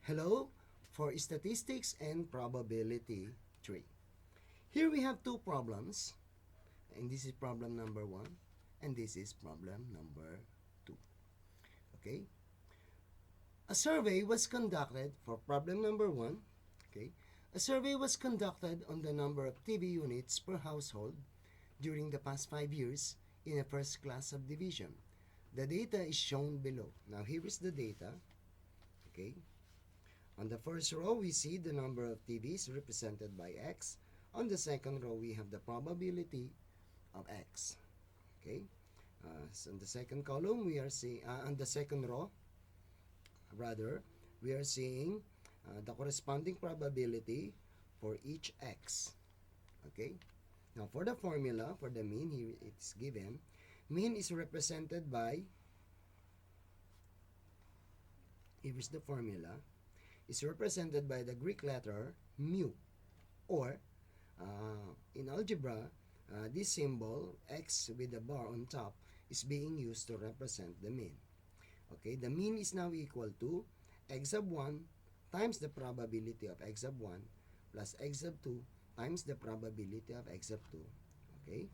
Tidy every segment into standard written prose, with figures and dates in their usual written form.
Hello for statistics and probability 3. Here we have two problems, and this is problem number 1 and this is problem number 2. Okay? A survey was conducted for problem number 1. Okay? A survey was conducted on the number of TV units per household during the past 5 years in a first class subdivision. The data is shown below. Now here is the data. Okay? On the first row, we see the number of TVs represented by X. On the second row, we have the probability of X. Okay. So on the second column, we are seeing, on the second row, rather, we are seeing the corresponding probability for each X. Okay. Now, for the formula, for the mean, here it is given. Mean is represented by, here is the formula, is represented by the Greek letter mu, or in algebra, this symbol x with a bar on top is being used to represent the mean. Okay, the mean is now equal to x sub 1 times the probability of x sub 1 plus x sub 2 times the probability of x sub 2. Okay,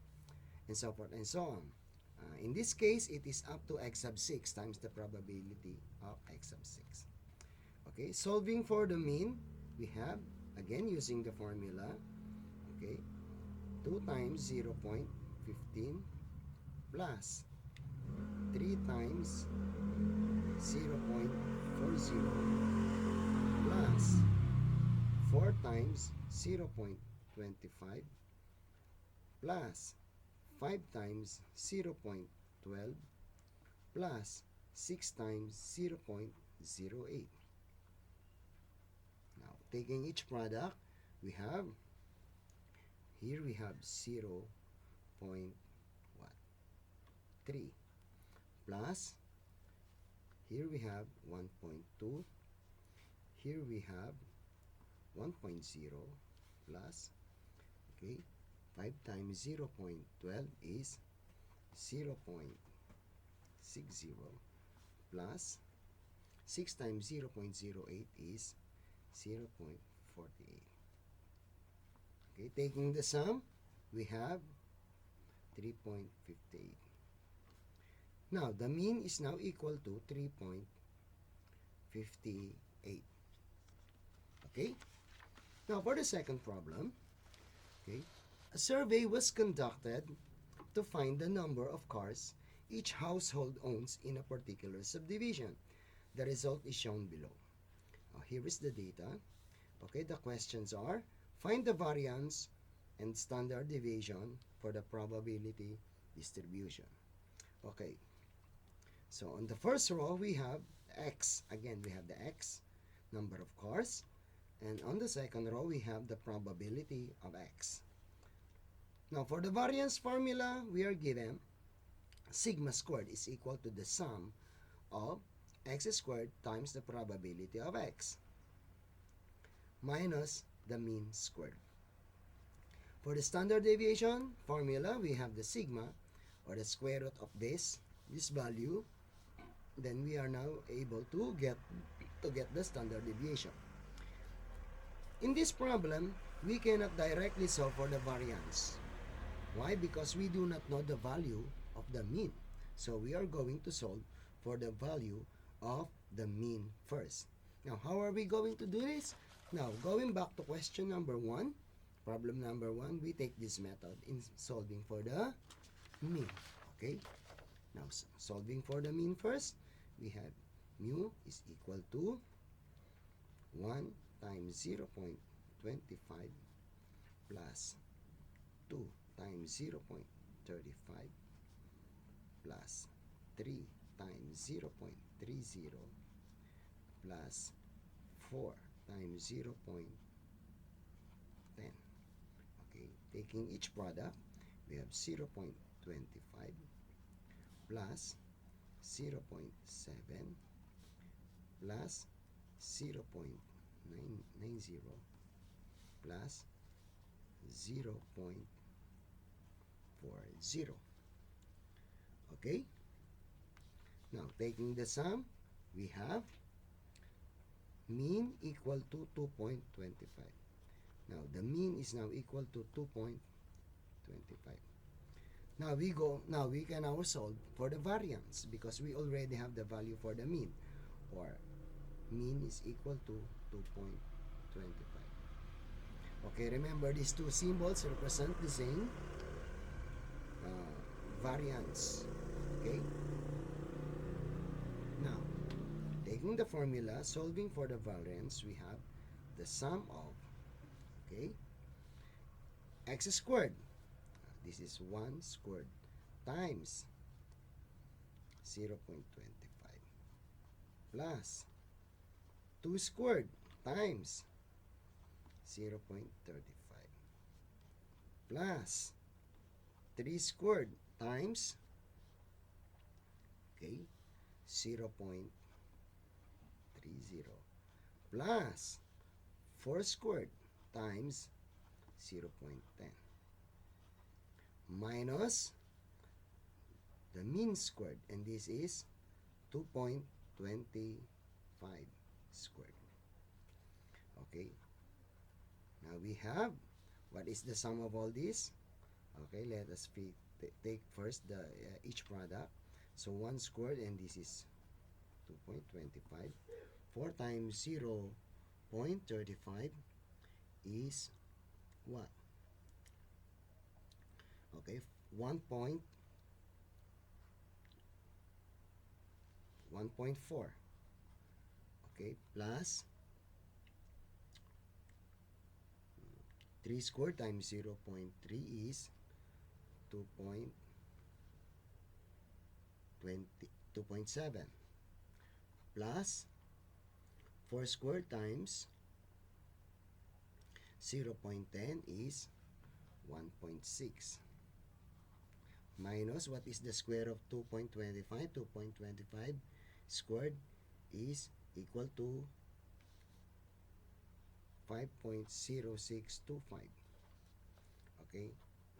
and so forth and so on. In this case, it is up to x sub 6 times the probability of x sub 6. Okay, solving for the mean, we have, again using the formula, okay, 2 times 0.15 plus 3 times 0.40 plus 4 times 0.25 plus 5 times 0.12 plus 6 times 0.08. Now, taking each product, we have, here we have 0.3 plus, here we have 1.2, here we have 1.0 plus, okay, 5 times 0.12 is 0.60 plus 6 times 0.08 is 0.48. Okay, taking the sum, we have 3.58. Now, the mean is now equal to 3.58. Okay? Now, for the second problem, okay, a survey was conducted to find the number of cars each household owns in a particular subdivision. The result is shown below. Here is the data. Okay, the questions are, find the variance and standard deviation for the probability distribution. Okay, so on the first row, we have X. Again, we have the X, number of cars. And on the second row, we have the probability of X. Now, for the variance formula, we are given sigma squared is equal to the sum of x squared times the probability of x minus the mean squared. For the standard deviation formula, we have the sigma, or the square root of this value. Then we are now able to get the standard deviation. In this problem, we cannot directly solve for the variance. Why? Because we do not know the value of the mean. So we are going to solve for the value of the mean first. Now, how are we going to do this? Now, going back to question number 1, problem number 1, we take this method in solving for the mean. Okay? Now, solving for the mean first, we have mu is equal to 1 times 0.25 plus 2 times 0.35 plus 3 times 0.30 plus 4 times 0.10. Okay, taking each product, we have 0.25 plus 0.7 plus 0.90 plus 0.40. Okay? Now, taking the sum, we have mean equal to 2.25. Now, the mean is now equal to 2.25. Now we can now solve for the variance because we already have the value for the mean, or mean is equal to 2.25. Okay, remember these two symbols represent the same variance. Okay, now taking the formula, solving for the variance, we have the sum of, okay, x squared, this is 1 squared, times 0.25 plus 2 squared times 0.35 plus 3 squared times, okay, 0.30 plus 4 squared times 0.10 minus the mean squared, and this is 2.25 squared. Okay, now we have, what is the sum of all this? Okay, let us take first the each product. So 1 squared, and this is 2.25. 4 times 0.35 is what? Okay, 1.4. Okay, plus 3 squared times 0.3 is 2.7 plus 4 squared times 0.10 is 1.6 minus, what is the square of 2.25? 2.25 squared is equal to 5.0625. Okay,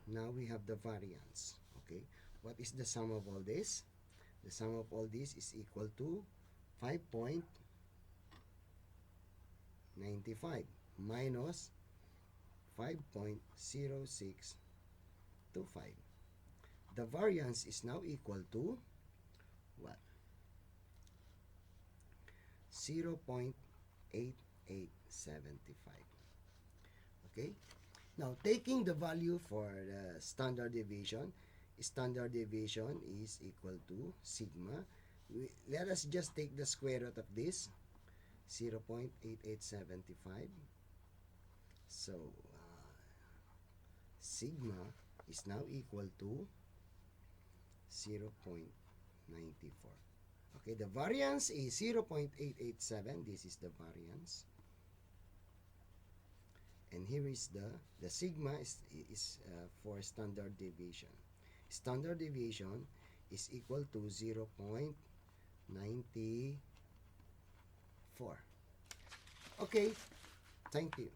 now we have the variance. Okay, what is the sum of all this? The sum of all this is equal to 5.95 minus 5.0625. The variance is now equal to what? 0.8875. Okay, now taking the value for the standard deviation is equal to sigma. Let us just take the square root of this, 0.8875. So sigma is now equal to 0.94. Okay, the variance is 0.887. This is the variance. And here is the sigma is for standard deviation. Standard deviation is equal to 0.94. Okay, thank you.